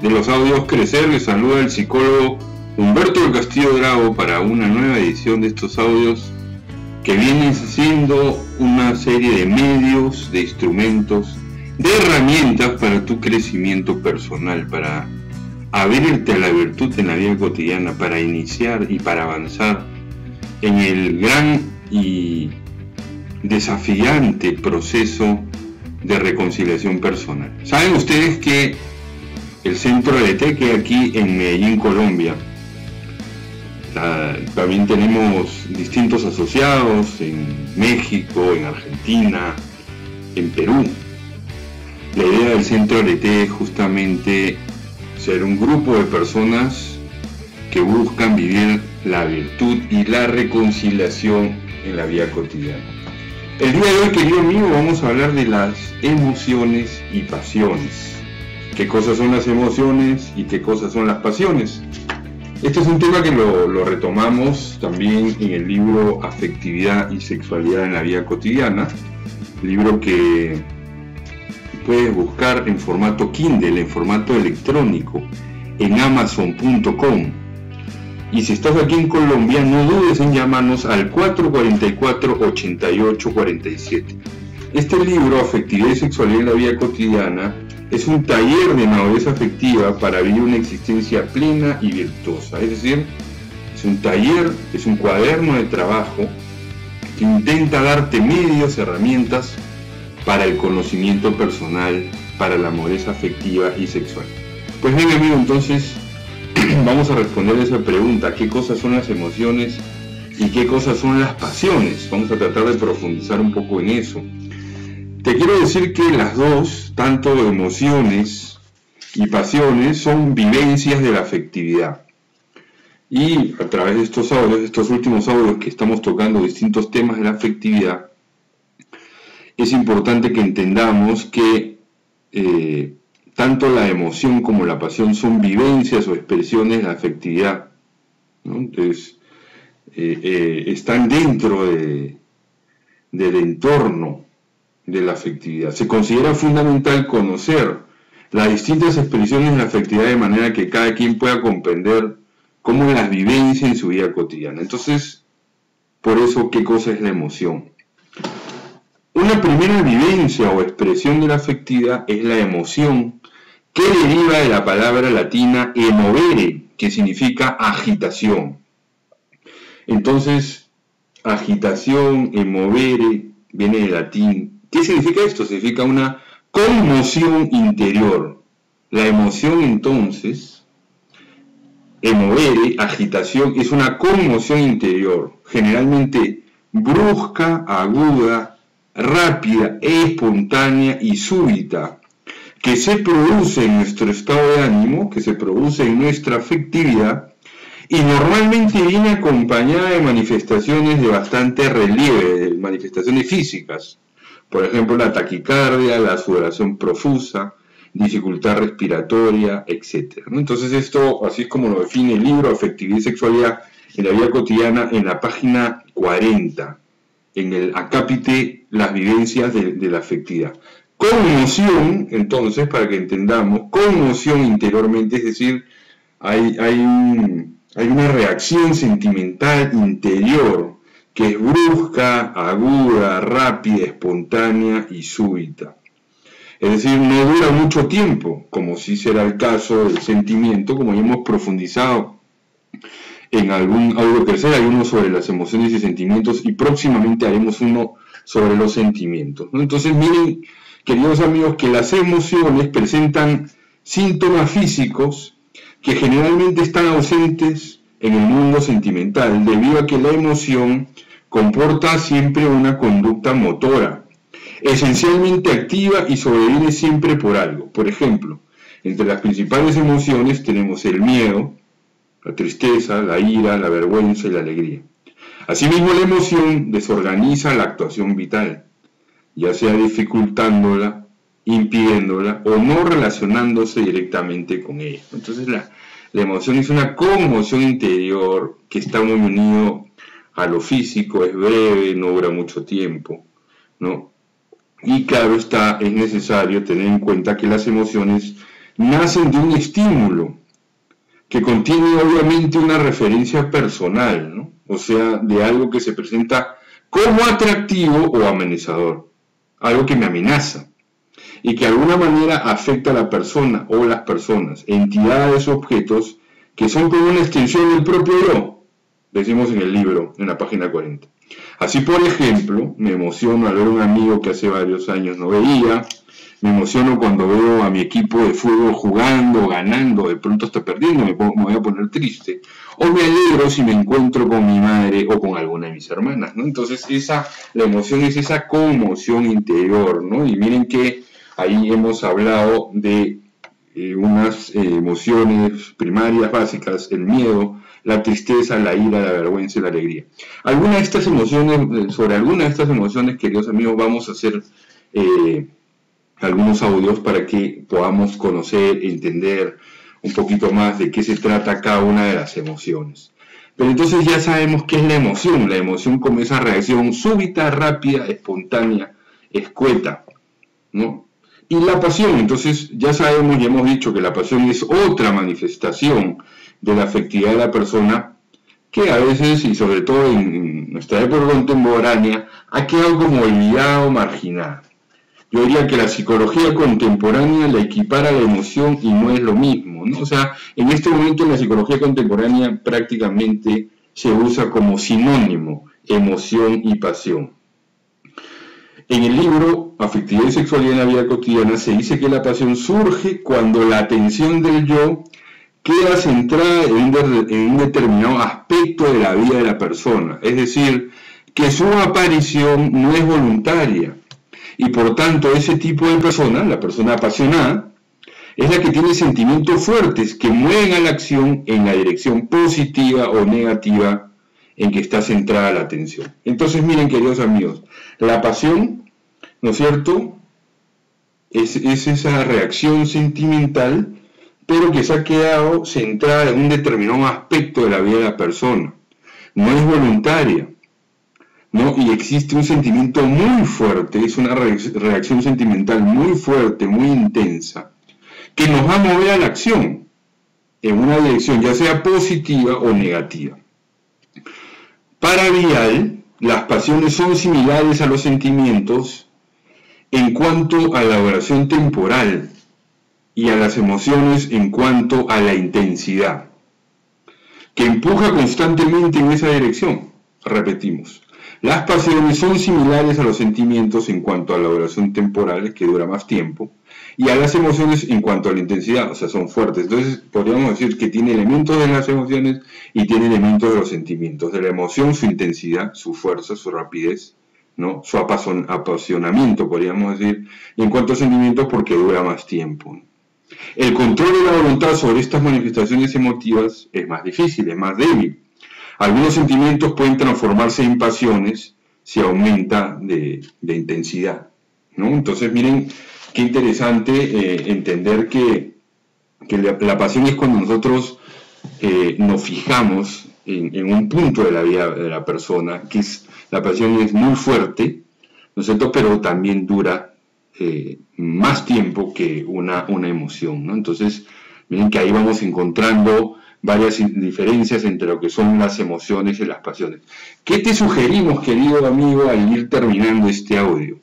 de los audios Crecer. Les saluda el psicólogo Humberto del Castillo Drago para una nueva edición de estos audios que vienen siendo una serie de medios, de instrumentos, de herramientas para tu crecimiento personal, para abrirte a la virtud en la vida cotidiana, para iniciar y para avanzar en el gran y desafiante proceso de reconciliación personal. Saben ustedes que el centro ALT, que aquí en Medellín, Colombia, también tenemos distintos asociados en México, en Argentina, en Perú. La idea del centro ALT es justamente ser un grupo de personas que buscan vivir la virtud y la reconciliación en la vida cotidiana. El día de hoy, querido amigo, vamos a hablar de las emociones y pasiones. ¿Qué cosas son las emociones y qué cosas son las pasiones? Este es un tema que lo retomamos también en el libro Afectividad y Sexualidad en la Vida Cotidiana, libro que puedes buscar en formato Kindle, en formato electrónico, en Amazon.com. Y si estás aquí en Colombia, no dudes en llamarnos al 444-8847. Este libro, Afectividad y Sexualidad en la Vida Cotidiana, es un taller de madurez afectiva para vivir una existencia plena y virtuosa. Es decir, es un taller, es un cuaderno de trabajo que intenta darte medios, herramientas para el conocimiento personal, para la madurez afectiva y sexual. Pues bien, amigo, entonces vamos a responder esa pregunta: ¿qué cosas son las emociones y qué cosas son las pasiones? Vamos a tratar de profundizar un poco en eso. Te quiero decir que las dos, tanto emociones y pasiones, son vivencias de la afectividad. Y a través de estos audios, estos últimos audios que estamos tocando distintos temas de la afectividad, es importante que entendamos que tanto la emoción como la pasión son vivencias o expresiones de la afectividad, ¿no? Entonces, están dentro del entorno de la afectividad. Se considera fundamental conocer las distintas expresiones de la afectividad de manera que cada quien pueda comprender cómo las vivencia en su vida cotidiana. Entonces, por eso, ¿qué cosa es la emoción? Una primera vivencia o expresión de la afectividad es la emoción, que deriva de la palabra latina emovere, que significa agitación. Entonces, agitación, emovere, viene del latín. ¿Qué significa esto? Significa una conmoción interior. La emoción, entonces, emovere, agitación, es una conmoción interior, generalmente brusca, aguda, rápida, espontánea y súbita, que se produce en nuestro estado de ánimo, que se produce en nuestra afectividad, y normalmente viene acompañada de manifestaciones de bastante relieve, de manifestaciones físicas. Por ejemplo, la taquicardia, la sudoración profusa, dificultad respiratoria, etc. Entonces esto, así es como lo define el libro Afectividad y Sexualidad en la Vida Cotidiana, en la página 40, en el acápite Las vivencias de la afectividad. Conmoción, entonces, para que entendamos, conmoción interiormente, es decir, hay una reacción sentimental interior que es brusca, aguda, rápida, espontánea y súbita. Es decir, no dura mucho tiempo, como si será el caso del sentimiento, como ya hemos profundizado en algún audio Crecer. Hay uno sobre las emociones y sentimientos y próximamente haremos uno sobre los sentimientos, ¿no? Entonces, miren, queridos amigos, que las emociones presentan síntomas físicos que generalmente están ausentes en el mundo sentimental, debido a que la emoción comporta siempre una conducta motora, esencialmente activa y sobrevive siempre por algo. Por ejemplo, entre las principales emociones tenemos el miedo, la tristeza, la ira, la vergüenza y la alegría. Asimismo, la emoción desorganiza la actuación vital, ya sea dificultándola, impidiéndola o no relacionándose directamente con ella. Entonces la emoción es una conmoción interior que está muy unido a lo físico, es breve, no dura mucho tiempo, ¿no? Y claro está, es necesario tener en cuenta que las emociones nacen de un estímulo que contiene obviamente una referencia personal, ¿no? O sea, de algo que se presenta como atractivo o amenazador, algo que me amenaza y que de alguna manera afecta a la persona o las personas, entidades o objetos que son como una extensión del propio yo, decimos en el libro, en la página 40. Así, por ejemplo, me emociono al ver a un amigo que hace varios años no veía, me emociono cuando veo a mi equipo de fútbol jugando, ganando, de pronto está perdiendo, me voy a poner triste, o me alegro si me encuentro con mi madre o con alguna de mis hermanas, ¿no? Entonces la emoción es esa conmoción interior, ¿no? Y miren que ahí hemos hablado de unas emociones primarias básicas, el miedo, la tristeza, la ira, la vergüenza y la alegría. Algunas de estas emociones, sobre algunas de estas emociones, queridos amigos, vamos a hacer algunos audios para que podamos conocer, entender un poquito más de qué se trata cada una de las emociones. Pero entonces ya sabemos qué es la emoción como esa reacción súbita, rápida, espontánea, escueta, ¿no? Y la pasión, entonces ya sabemos y hemos dicho que la pasión es otra manifestación de la afectividad de la persona que a veces, y sobre todo en nuestra época contemporánea, ha quedado como olvidada o marginada. Yo diría que la psicología contemporánea la equipara a la emoción y no es lo mismo, ¿no? O sea, en este momento en la psicología contemporánea prácticamente se usa como sinónimo emoción y pasión. En el libro Afectividad y Sexualidad en la Vida Cotidiana se dice que la pasión surge cuando la atención del yo queda centrada en un determinado aspecto de la vida de la persona, es decir, que su aparición no es voluntaria. Y por tanto, ese tipo de persona, la persona apasionada, es la que tiene sentimientos fuertes que mueven a la acción en la dirección positiva o negativa en que está centrada la atención. Entonces, miren, queridos amigos, la pasión, ¿no es cierto?, es esa reacción sentimental, pero que se ha quedado centrada en un determinado aspecto de la vida de la persona. No es voluntaria, ¿no? Y existe un sentimiento muy fuerte, es una reacción sentimental muy fuerte, muy intensa, que nos va a mover a la acción en una dirección ya sea positiva o negativa. Para Vial, las pasiones son similares a los sentimientos en cuanto a la duración temporal y a las emociones en cuanto a la intensidad, que empuja constantemente en esa dirección. Repetimos. Las pasiones son similares a los sentimientos en cuanto a la duración temporal, que dura más tiempo, y a las emociones en cuanto a la intensidad, o sea, son fuertes. Entonces, podríamos decir que tiene elementos de las emociones y tiene elementos de los sentimientos. De la emoción, su intensidad, su fuerza, su rapidez, ¿no? Su apasionamiento, podríamos decir, y en cuanto a sentimientos, porque dura más tiempo. El control de la voluntad sobre estas manifestaciones emotivas es más difícil, es más débil. Algunos sentimientos pueden transformarse en pasiones si aumenta de intensidad, ¿no? Entonces, miren qué interesante entender que la pasión es cuando nosotros nos fijamos en un punto de la vida de la persona, que la pasión es muy fuerte, ¿no es cierto?, pero también dura más tiempo que una emoción, ¿no? Entonces, miren que ahí vamos encontrando varias diferencias entre lo que son las emociones y las pasiones. ¿Qué te sugerimos, querido amigo, al ir terminando este audio?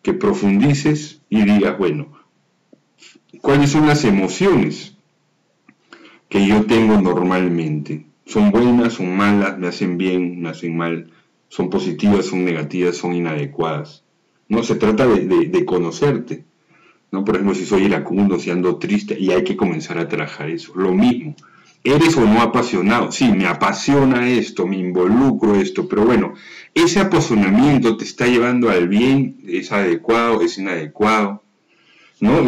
Que profundices y digas, bueno, ¿cuáles son las emociones que yo tengo normalmente? ¿Son buenas, son malas, me hacen bien, me hacen mal? ¿Son positivas, son negativas, son inadecuadas? No, se trata de conocerte, ¿no? Por ejemplo, si soy iracundo, si ando triste, y hay que comenzar a trabajar eso. Lo mismo, ¿eres o no apasionado? Sí, me apasiona esto, me involucro esto, pero bueno, ese apasionamiento te está llevando al bien, ¿es adecuado, es inadecuado? ¿No?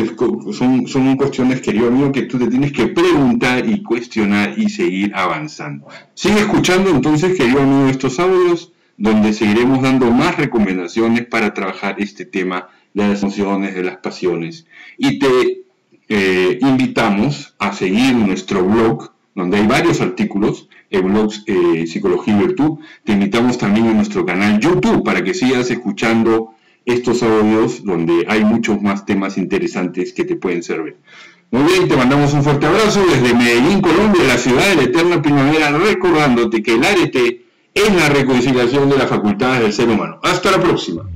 Son cuestiones, querido amigo, que tú te tienes que preguntar y cuestionar y seguir avanzando. Sigue escuchando entonces, querido amigo, estos audios, donde seguiremos dando más recomendaciones para trabajar este tema de las emociones, de las pasiones. Y te invitamos a seguir nuestro blog, donde hay varios artículos, el blog Psicología y Virtud. Te invitamos también a nuestro canal YouTube para que sigas escuchando estos audios donde hay muchos más temas interesantes que te pueden servir. Muy bien, te mandamos un fuerte abrazo desde Medellín, Colombia, la ciudad de la eterna primavera, recordándote que el arete es la reconciliación de las facultades del ser humano. Hasta la próxima.